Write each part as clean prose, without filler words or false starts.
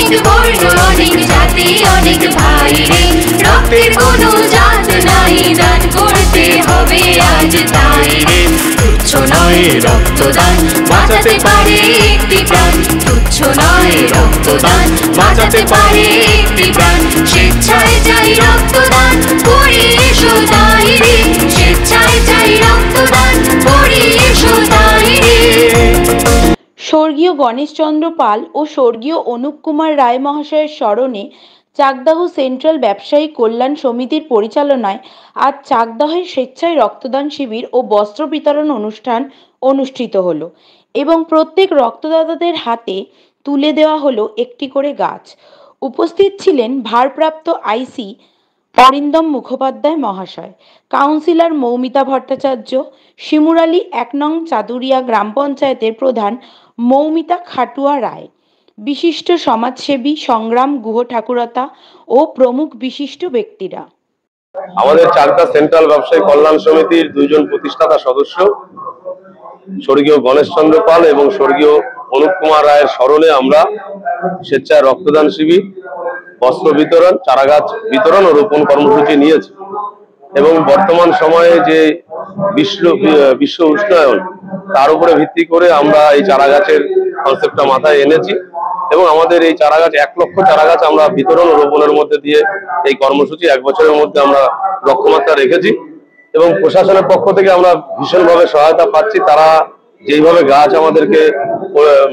অনেক বর্ণ অনেক জাতি অনেক ভাই রে, রক্তের কোনো জাত নাই, দান করতে হবে আজ তাই রে। তুচ্ছ নয় রক্তদান, বাঁচাতে পারে একটি প্রাণ, তুচ্ছ নয় রক্তদান, বাঁচাতে পারে একটি প্রাণ। স্বেচ্ছায় চাই রক্তদান, করি এসো তাই রে, স্বেচ্ছায় চাই রক্তদান, করি এসো তাই রে। স্বর্গীয় গণেশচন্দ্র পাল ও স্বর্গীয় অনুপ কুমার রায় মহাশয়ের স্মরণে চাকদাহ সেন্ট্রাল ব্যবসায়ী কল্যাণ সমিতির পরিচালনায় আজ চাকদাহে স্বেচ্ছায় রক্তদান শিবির ও বস্ত্র বিতরণ অনুষ্ঠান অনুষ্ঠিত হলো এবং প্রত্যেক রক্তদাতাদের হাতে তুলে দেওয়া হলো একটি করে গাছ। উপস্থিত ছিলেন ভারপ্রাপ্ত আইসি অরিন্দম মুখোপাধ্যায় মহাশয়, কাউন্সিলর মৌমিতা ভট্টাচার্য, শিমুরালী ১ নং চাতুরিয়া গ্রাম পঞ্চায়েতের প্রধান মৌমিতা খাটুয়া রায়, বিশিষ্ট সমাজসেবী সংগ্রাম গুহ ঠাকুরতা ও প্রমুখ বিশিষ্ট ব্যক্তিরা। আমাদের চাকদা সেন্ট্রাল ব্যবসায়ী কল্যাণ সমিতির দুইজন প্রতিষ্ঠাতা সদস্য স্বর্গীয় গণেশচন্দ্র পাল এবং স্বর্গীয় অনুপ কুমার রায়ের স্মরণে আমরা স্বেচ্ছায় রক্তদান শিবির, বস্ত্র বিতরণ, চারাগাছ বিতরণ ও রোপণ কর্মসূচি নিয়েছি এবং বর্তমান সময়ে যে বিশ্ব উষ্ণায়ন তার উপরে ভিত্তি করে আমরা এই চারাগাছের কনসেপ্টটা মাথায় এনেছি এবং আমাদের এই চারাগাছ ১ লক্ষ চারাগাছ আমরা বিতরণ ও রোপণের মধ্যে দিয়ে এই কর্মসূচি ১ বছরের মধ্যে আমরা লক্ষ্যমাত্রা রেখেছি এবং প্রশাসনের পক্ষ থেকে আমরা ভীষণভাবে সহায়তা পাচ্ছি। তারা যেইভাবে গাছ আমাদেরকে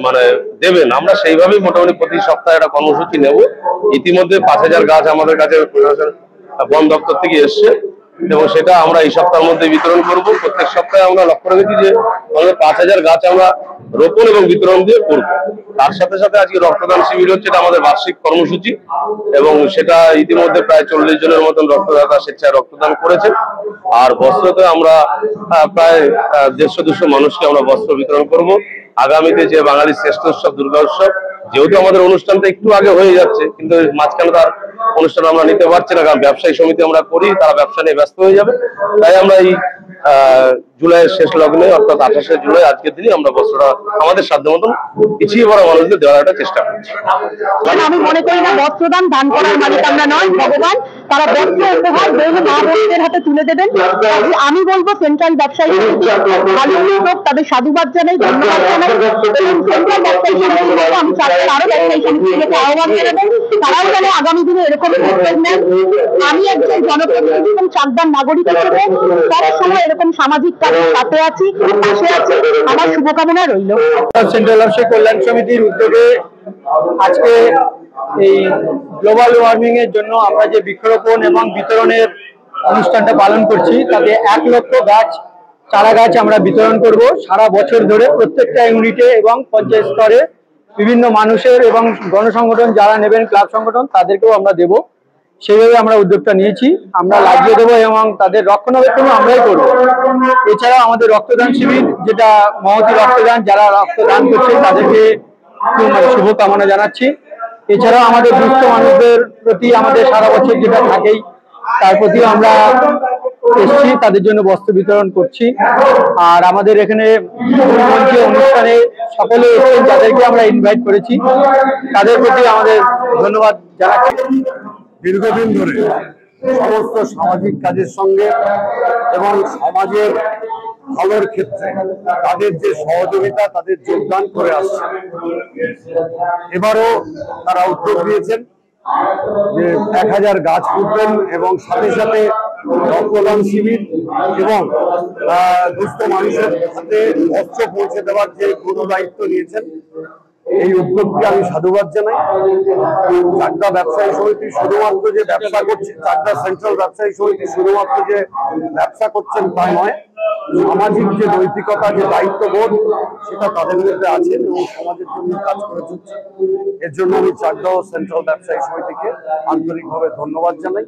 মানে দেবেন, আমরা সেইভাবেই মোটামুটি প্রতি সপ্তাহে একটা কর্মসূচি নেব। ইতিমধ্যে ৫,০০০ গাছ আমাদের কাছে প্রশাসন বন দপ্তর থেকে এসছে এবং সেটা আমরা এই সপ্তাহের মধ্যে বিতরণ করব। প্রত্যেক সপ্তাহে আমরা লক্ষ্য রেখেছি যে ৫,০০০ গাছ আমরা রোপণ এবং বিতরণ দিয়ে করব। তার সাথে সাথে আজকে রক্তদান শিবির হচ্ছে, এটা আমাদের বার্ষিক কর্মসূচি এবং সেটা ইতিমধ্যে প্রায় ৪০ জনের মতন রক্তদাতা স্বেচ্ছায় রক্তদান করেছে। আর বস্ত্রতে আমরা প্রায় ১৫০-২০০ মানুষকে আমরা বস্ত্র বিতরণ করব। আগামীতে যে বাঙালির শ্রেষ্ঠ উৎসব দুর্গা উৎসব, যেহেতু আমাদের অনুষ্ঠানটা একটু আগে হয়ে যাচ্ছে কিন্তু মাঝখানে তার অনুষ্ঠান আমরা নিতে পারছি না, কারণ ব্যবসায়ী সমিতি আমরা করি, তারা ব্যবসা নিয়ে ব্যস্ত হয়ে যাবে। তাই আমরা এই জুলাইয়ের শেষ লগ্নে অর্থাৎ ২৮শে জুলাই আজকের দিনই আমরা বস্ত্রটা আমাদের সাধ্য মতন পিছিয়ে পড়া মানুষদের দেওয়ার একটা চেষ্টা করছি। আমি মনে করি না বস্ত্রদান দান করার মালিক আমরা নয়, ভগবান। তারা বস্ত্র উপহার বহু মা বোনদের হাতে তুলে দেবেন। আমি বলবো সেন্ট্রাল ব্যবসায়ী সমিতি ভালো উদ্যোগ, তাদের সাধুবাদ জানাই, ধন্যবাদ জানাই এবং সেন্ট্রাল ব্যবসায়ী সমিতি আমি চাকরির আরো ব্যবসায়ী সমিতিগুলোকে আহ্বান জানাবেন, তারাও যেন আগামী দিনে এরকম উদ্যোগ নেন। আমি একজন জনপ্রতিনিধি এবং চাকদার নাগরিক হিসেবে সবসময় এরকম সামাজিক কাজের সাথে আছি, পাশে আছি। আমার শুভকামনা রইল। সেন্ট্রাল ব্যবসায়ী কল্যাণ সমিতির উদ্যোগে আজকে এই গ্লোবাল ওয়ার্মিং এর জন্য আমরা যে বৃক্ষরোপণ এবং বিতরণের অনুষ্ঠানটা পালন করছি, তাতে ১ লক্ষ গাছ চারা গাছ আমরা বিতরণ করব সারা বছর ধরে প্রত্যেকটা ইউনিটে এবং পঞ্চায়েত স্তরে বিভিন্ন মানুষের এবং গণসংগঠন যারা নেবেন, ক্লাব সংগঠন, তাদেরকেও আমরা দেব। সেইভাবে আমরা উদ্যোগটা নিয়েছি, আমরা লাগিয়ে দেবো এবং তাদের রক্ষণাবেক্ষণ আমরাই করবো। এছাড়াও আমাদের রক্তদান শিবির, যেটা মহতি রক্তদান, যারা রক্তদান করছে তাদেরকে শুভকামনা জানাচ্ছি। এছাড়াও আমাদের দুস্থ মানুষদের প্রতি আমাদের সারা বছর যেটা থাকেই, তার প্রতিও আমরা এসছি, তাদের জন্য বস্ত্র বিতরণ করছি। আর আমাদের এখানে অনুষ্ঠানে সকলে এসেছেন, যাদেরকে আমরা ইনভাইট করেছি, তাদের প্রতি আমাদের ধন্যবাদ জানাচ্ছি। দীর্ঘদিন ধরে সমস্ত সামাজিক কাজের সঙ্গে এবং সমাজের ভালোর ক্ষেত্রে তাদের যে সহযোগিতা, তাদের যোগদান করে আসছে, এবারও তারা উদ্যোগ নিয়েছেন যে ১,০০০ গাছ পুঁতবেন এবং সাথে সাথে রক্তদান শিবির এবং দুস্থ মানুষের হাতে বস্ত্র পৌঁছে দেওয়ার যে গুরু দায়িত্ব নিয়েছেন, এই উদ্যোগকে আমি সাধুবাদ জানাই। চাকদা ব্যবসায়ী সমিতি শুধুমাত্র যে ব্যবসা করছে, চাকদা সেন্ট্রাল ব্যবসায়ী সমিতি শুধুমাত্র যে ব্যবসা করছেন তা নয়, সামাজিক যে নৈতিকতা, যে দায়িত্ববোধ, সেটা তাদের মধ্যে আছে এবং সমাজের জন্য কাজ করে চলছে। এর জন্য আমি চাকদা সেন্ট্রাল ব্যবসায়ী সমিতিকে আন্তরিকভাবে ধন্যবাদ জানাই।